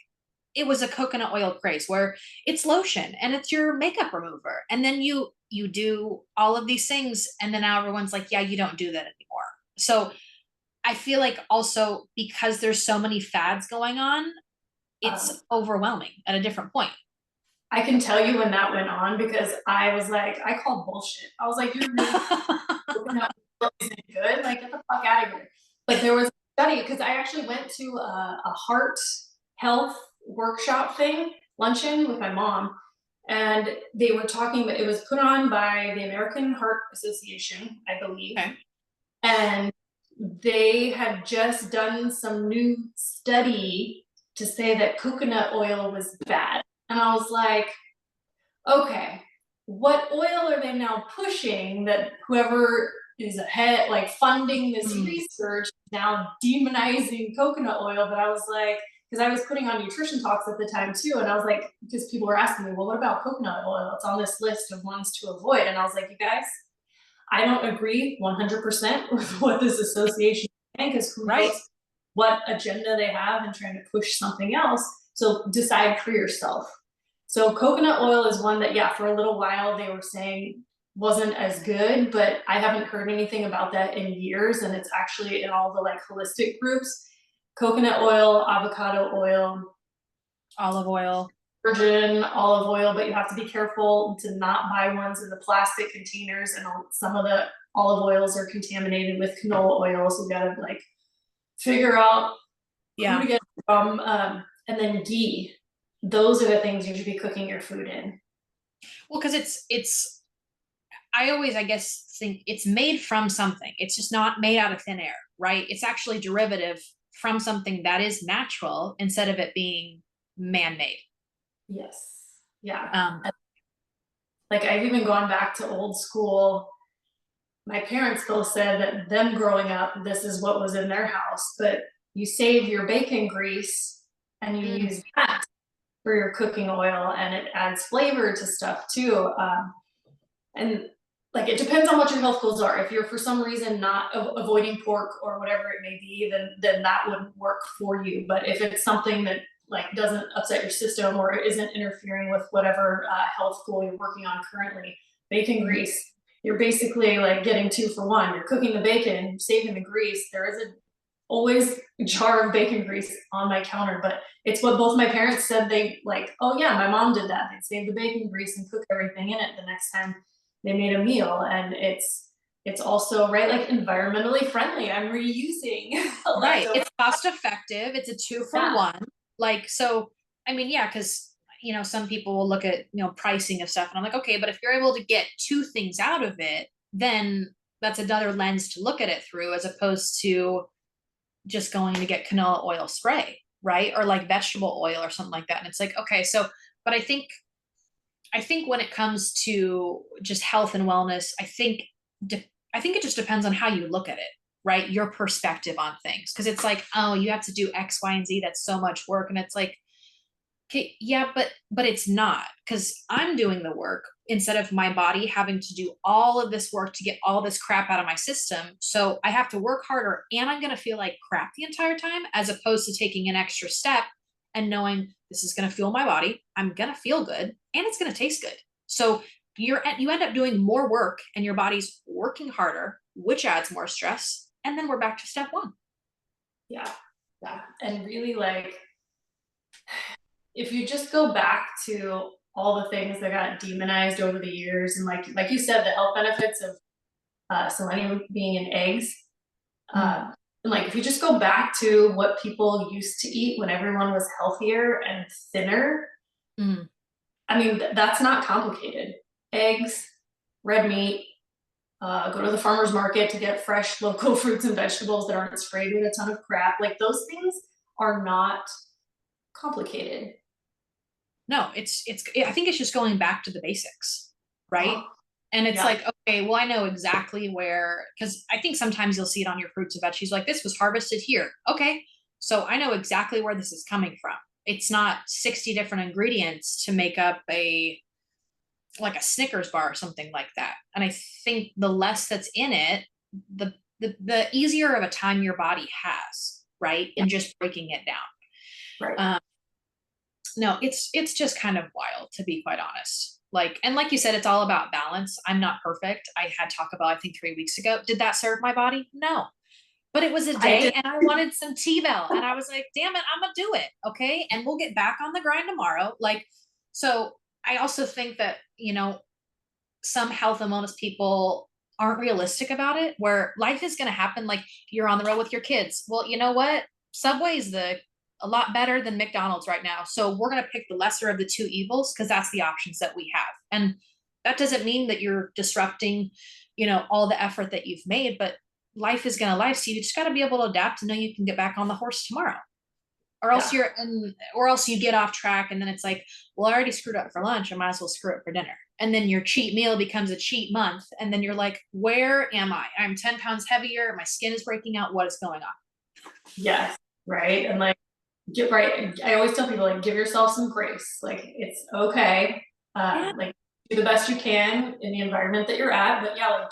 it was a coconut oil craze where it's lotion and it's your makeup remover. And then you do all of these things. And then now everyone's like, yeah, you don't do that anymore. So I feel like also because there's so many fads going on, it's overwhelming at a different point. I can tell you when that went on because I was like, I called bullshit. I was like, you're really coconut oil isn't good. Like, get the fuck out of here. But there was a study because I actually went to a heart health workshop thing, luncheon with my mom, and they were talking. It was put on by the American Heart Association, I believe, Okay. and they had just done some new study to say that coconut oil was bad. And I was like, okay, what oil are they now pushing that whoever is ahead, like funding this Mm, research, now demonizing coconut oil. But I was like, because I was putting on nutrition talks at the time too, and I was like, because people were asking me, well, what about coconut oil? It's on this list of ones to avoid. And I was like, you guys, I don't agree 100% with what this association is saying, because who right. knows what agenda they have and trying to push something else. So decide for yourself. So coconut oil is one that, yeah, for a little while they were saying wasn't as good, but I haven't heard anything about that in years. And it's actually in all the like holistic groups. Coconut oil, avocado oil, Olive oil. virgin olive oil, but you have to be careful to not buy ones in the plastic containers. And some of the olive oils are contaminated with canola oil, so you gotta like figure out who to Yeah. get it from. And then ghee. Those are the things you should be cooking your food in. Well, because it's I always, I guess, think it's made from something. It's just not made out of thin air, right? It's actually derivative from something that is natural instead of it being man-made. Yes. Yeah. Um, Like I've even gone back to old school. My parents both said that them growing up, this is what was in their house, but you save your bacon grease and you mm, use that for your cooking oil, and it adds flavor to stuff too. And like it depends on what your health goals are. If you're for some reason not avoiding pork or whatever it may be, then that wouldn't work for you. But if it's something that like doesn't upset your system or isn't interfering with whatever health goal you're working on currently, bacon mhm. grease, you're basically like getting 2 for 1. You're cooking the bacon, saving the grease. There is a always a jar of bacon grease on my counter, but it's what both my parents said. They like, oh yeah, my mom did that. They'd save the bacon grease and cook everything in it the next time they made a meal. And it's also right, like environmentally friendly. I'm reusing Right. leftover. It's cost effective. It's a two for Yeah. one. Like, so, I mean, yeah, because, some people will look at, pricing of stuff and I'm like, okay, but if you're able to get two things out of it, then that's another lens to look at it through as opposed to just going to get canola oil spray, right? Or like vegetable oil or something like that. And it's like, okay, so, but I think when it comes to just health and wellness, I think it just depends on how you look at it, right? Your perspective on things. Because it's like, oh, you have to do X, Y, and Z. That's so much work. And it's like, okay, yeah, but it's not because I'm doing the work instead of my body having to do all of this work to get all this crap out of my system. So I have to work harder and I'm going to feel like crap the entire time as opposed to taking an extra step and knowing this is going to fuel my body. I'm going to feel good and it's going to taste good. So you end up doing more work and your body's working harder, which adds more stress. And then we're back to step one. Yeah. Yeah. And really like if you just go back to all the things that got demonized over the years, and like you said, the health benefits of selenium being in eggs. Mm, And like if you just go back to what people used to eat when everyone was healthier and thinner, mm. I mean that's not complicated. Eggs, red meat, go to the farmer's market to get fresh local fruits and vegetables that aren't sprayed with a ton of crap. Like those things are not complicated. No, it's I think it's just going back to the basics, right? Oh, And it's yeah. like, okay, well, I know exactly where, because I think sometimes you'll see it on your fruits and veggies, like this was harvested here. Okay, so I know exactly where this is coming from. It's not 60 different ingredients to make up like a Snickers bar or something like that. And I think the less that's in it, the easier of a time your body has, right? Yeah. In just breaking it down. Right. Um, no, it's just kind of wild to be quite honest. Like, and like you said, it's all about balance. I'm not perfect. I had Taco Bell, I think 3 weeks ago. Did that serve my body? No. But it was a I day did. and I wanted some T-Bell. And I was like, damn it, I'm gonna do it. Okay. And we'll get back on the grind tomorrow. Like, so I also think that, some health and wellness people aren't realistic about it, where life is gonna happen. Like you're on the road with your kids. Well, you know what? Subway's a lot better than McDonald's right now. So we're going to pick the lesser of the two evils because that's the options that we have. And that doesn't mean that you're disrupting, all the effort that you've made, but life is going to life. So you just got to be able to adapt and know you can get back on the horse tomorrow. Yeah. Or else you get off track and then it's like, well, I already screwed up for lunch. I might as well screw it for dinner. And then your cheat meal becomes a cheat month. And then you're like, where am I? I'm 10 pounds heavier. My skin is breaking out. What is going on? Yes, right. And like, get right. I always tell people like, give yourself some grace. Like, it's okay. Yeah. Like, do the best you can in the environment that you're at. But yeah, like,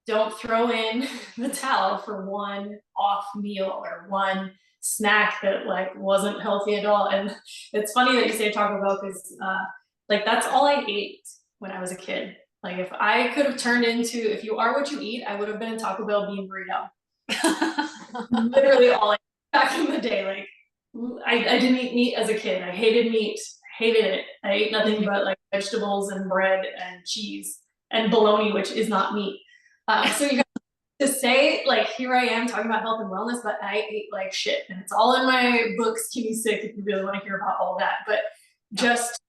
don't throw in the towel for one off meal or one snack that like wasn't healthy at all. And it's funny that you say Taco Bell because like that's all I ate when I was a kid. Like if I could have turned into if you are what you eat, I would have been a Taco Bell bean burrito. Literally all I ate back in the day. Like I didn't eat meat as a kid. I hated meat. I hated it. I ate nothing but like vegetables and bread and cheese and bologna, which is not meat. So you to say like here I am talking about health and wellness, but I ate like shit, and it's all in my book Skinny Sick if you really want to hear about all that. But just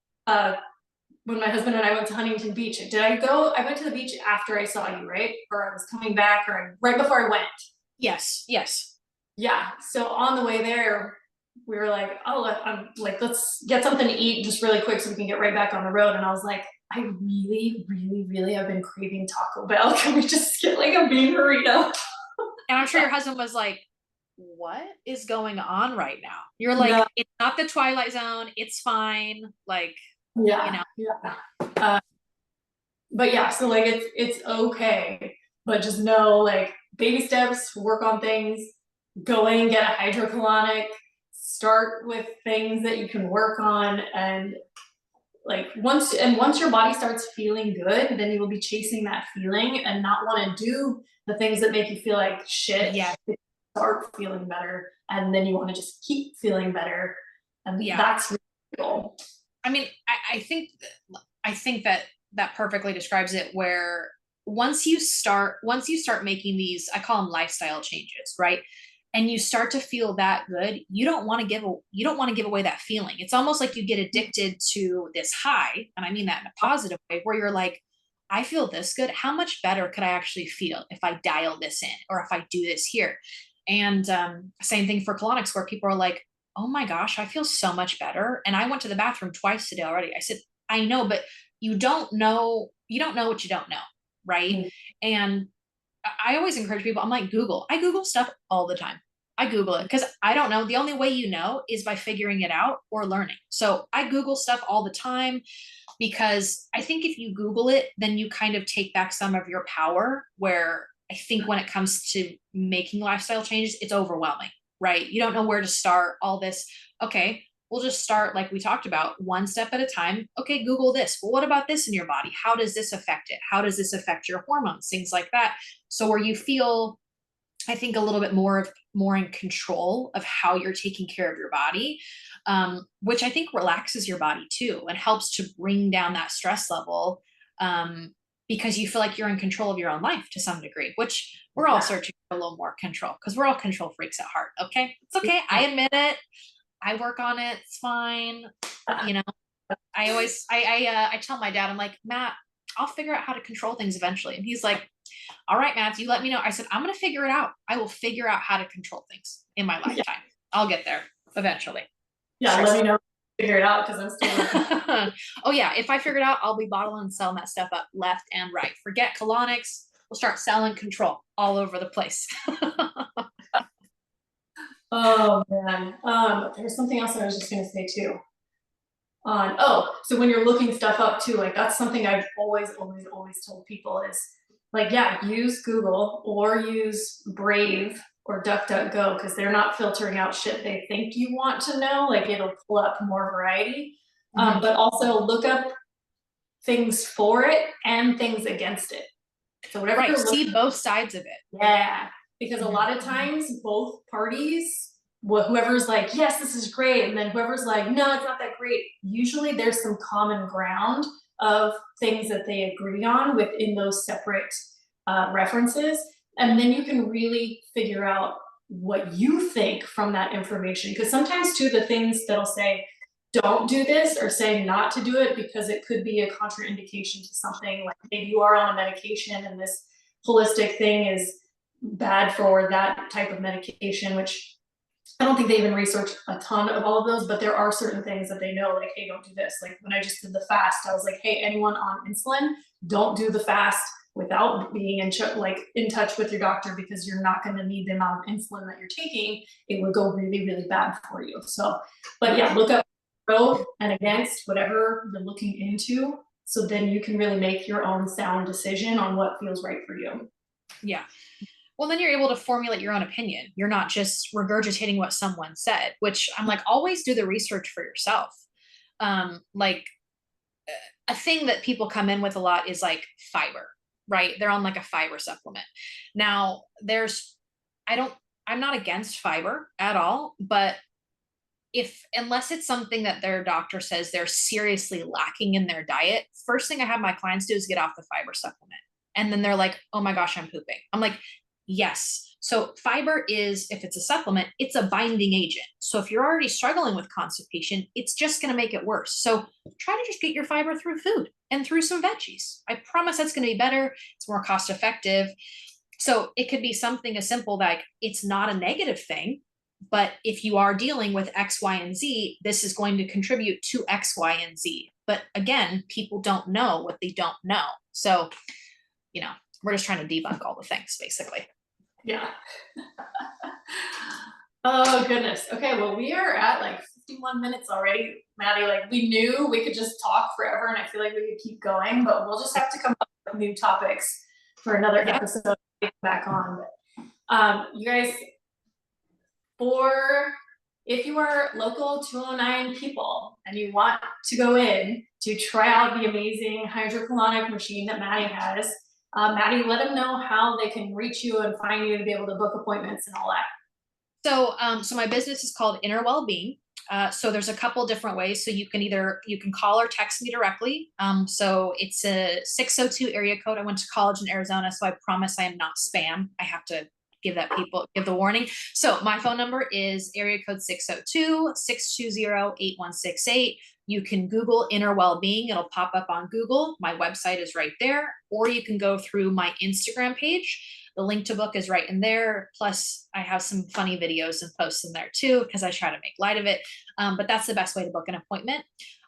when my husband and I went to Huntington Beach, did I go? I went to the beach after I saw you, right? Or I was coming back, or right before I went. Yes, yes. Yeah. So on the way there, we were like, oh, I'm like, let's get something to eat just really quick so we can get right back on the road. And I was like, I really, really, really have been craving Taco Bell. Can we just get like a bean burrito? And I'm sure your husband was like, what is going on right now? You're like, No. it's not the Twilight Zone. It's fine. Like, Yeah, yeah. But yeah, so like it's okay, but just know like baby steps, work on things, go in, get a hydrocolonic, start with things that you can work on, and like once your body starts feeling good, then you will be chasing that feeling and not want to do the things that make you feel like shit. yeah, Start feeling better, and then you want to just keep feeling better, and yeah. that's really cool. I mean, I think that that perfectly describes it. Where once you start making these, I call them lifestyle changes, right? And you start to feel that good, you don't want to give away that feeling. It's almost like you get addicted to this high, and I mean that in a positive way, where you're like, I feel this good. How much better could I actually feel if I dial this in or if I do this here? And same thing for colonics, where people are like, oh my gosh, I feel so much better. And I went to the bathroom twice today already. I said, I know, but you don't know what you don't know. Right. Mm. And I always encourage people, I'm like, I Google stuff all the time. I Google it because I don't know. The only way you know is by figuring it out or learning. So I Google stuff all the time because I think if you Google it, then you kind of take back some of your power. Where I think when it comes to making lifestyle changes, it's overwhelming, right? You don't know where to start, all this. Okay, we'll just start like we talked about, one step at a time. Okay, Google this. Well, what about this in your body? How does this affect it? How does this affect your hormones? Things like that. So where you feel, I think, a little bit more in control of how you're taking care of your body, which I think relaxes your body too and helps to bring down that stress level, because you feel like you're in control of your own life to some degree, which we're all searching for a little more control because we're all control freaks at heart. Okay, it's okay. I admit it. I work on it. It's fine. You know, I tell my dad, I'm like, Matt, I'll figure out how to control things eventually. And he's like, all right, Matt, you let me know. I said, I'm going to figure it out. I will figure out how to control things in my lifetime. Yeah. I'll get there eventually. Yeah, let me know. Figure it out because I'm still oh yeah, if I figure it out, I'll be bottling and selling that stuff up left and right. Forget colonics. We'll start selling control all over the place. Oh man. There's something else I was just gonna say too. So when you're looking stuff up too, like that's something I've always told people is like, yeah, use Google or use Brave or DuckDuckGo because they're not filtering out shit they think you want to know. Like it'll pull up more variety. But also look up things for it and things against it. So whatever right, you're looking, see both sides of it. yeah, because a lot of times both parties, whoever's like, yes, this is great, and then whoever's like, no, it's not that great. Usually there's some common ground of things that they agree on within those separate references, and then you can really figure out what you think from that information. Because sometimes too, the things that'll say don't do this or say not to do it because it could be a contraindication to something, like maybe you are on a medication and this holistic thing is bad for that type of medication, which I don't think they even research a ton of all of those, but there are certain things that they know, like, hey, don't do this. Like when I just did the fast, I was like, hey, anyone on insulin, don't do the fast without being in touch with your doctor, because you're not going to need the amount of insulin that you're taking. It would go really, really bad for you. So, but yeah, look up pro and against whatever you're looking into, so then you can really make your own sound decision on what feels right for you. Yeah. Well, then you're able to formulate your own opinion. You're not just regurgitating what someone said, which I'm like, always do the research for yourself. Like a thing that people come in with a lot is like fiber, right? They're on like a fiber supplement. Now, I don't, I'm not against fiber at all, but unless it's something that their doctor says they're seriously lacking in their diet, first thing I have my clients do is get off the fiber supplement. And then they're like, oh my gosh, I'm pooping. I'm like, yes. So fiber is, if it's a supplement, it's a binding agent. So if you're already struggling with constipation, it's just going to make it worse. So try to just get your fiber through food and through some veggies. I promise that's going to be better. It's more cost effective. So it could be something as simple like it's not a negative thing, but if you are dealing with X, Y, and Z, this is going to contribute to X, Y, and Z. But again, people don't know what they don't know. So, we're just trying to debunk all the things, basically. Yeah. Oh goodness. Okay, well, we are at like 51 minutes already, Maddie. Like we knew we could just talk forever, and I feel like we could keep going, but we'll just have to come up with new topics for another episode back on. But you guys, if you are local 209 people and you want to go in to try out the amazing hydrocolonic machine that Maddy has, Maddy, let them know how they can reach you and find you to be able to book appointments and all that. So my business is called Inner Wellbeing. So there's a couple different ways. So you can call or text me directly. So it's a 602 area code. I went to college in Arizona, so I promise I am not spam. I have to give the warning. So my phone number is area code 602-620-8168. You can Google Inner Wellbeing. It'll pop up on Google. My website is right there. Or you can go through my Instagram page. The link to book is right in there. Plus, I have some funny videos and posts in there too, because I try to make light of it. But that's the best way to book an appointment.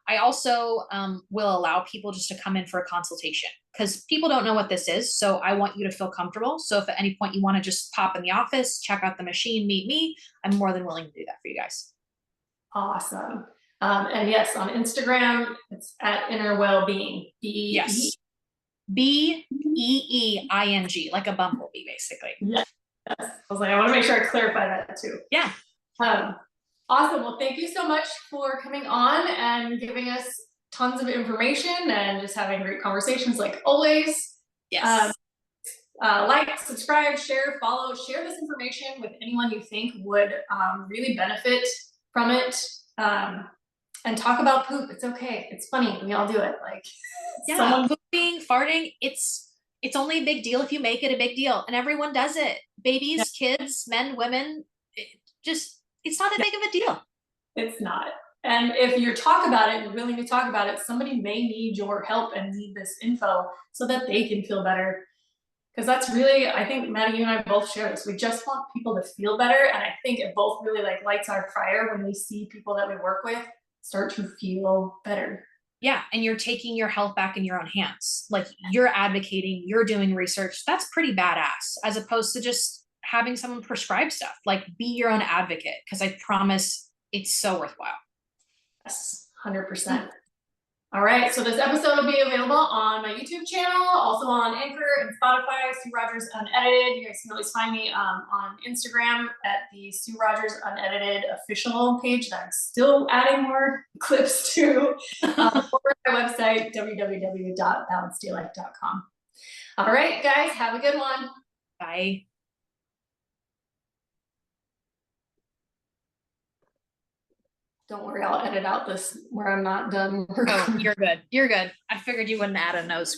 I also will allow people just to come in for a consultation, because people don't know what this is. So I want you to feel comfortable. So if at any point you want to just pop in the office, check out the machine, meet me, I'm more than willing to do that for you guys. Awesome. And yes, on Instagram, it's at Inner Wellbeing. Yes. Beeing, like a bumblebee, basically. Yes. I was like, I want to make sure I clarify that too. Yeah. Awesome. Well, thank you so much for coming on and giving us tons of information and just having great conversations like always. Yes. Like, subscribe, share, follow, share this information with anyone you think would really benefit from it. And talk about poop. It's okay. It's funny. We all do it. Like, yeah, pooping, farting. It's only a big deal if you make it a big deal, and everyone does it. Babies, kids, men, women. It's not that big of a deal. It's not. And if you talk about it and willing to talk about it, somebody may need your help and need this info so that they can feel better. Because that's really, I think Maddy, you and I both share this. We just want people to feel better, and I think it both really like lights our fire when we see people that we work with start to feel better. Yeah, and you're taking your health back in your own hands. Like you're advocating, you're doing research. That's pretty badass, as opposed to just having someone prescribe stuff. Like be your own advocate, because I promise it's so worthwhile. Yes, 100%. All right, so this episode will be available on my YouTube channel, also on Anchor and Spotify, Sue Rogers Unedited. You guys can always find me on Instagram at the Sue Rogers Unedited official page that I'm still adding more clips to, or my website, www.balancedaylife.com. All right, guys, have a good one. Bye. Don't worry, I'll edit out this where I'm not done. Oh, you're good. You're good. I figured you wouldn't add a nose.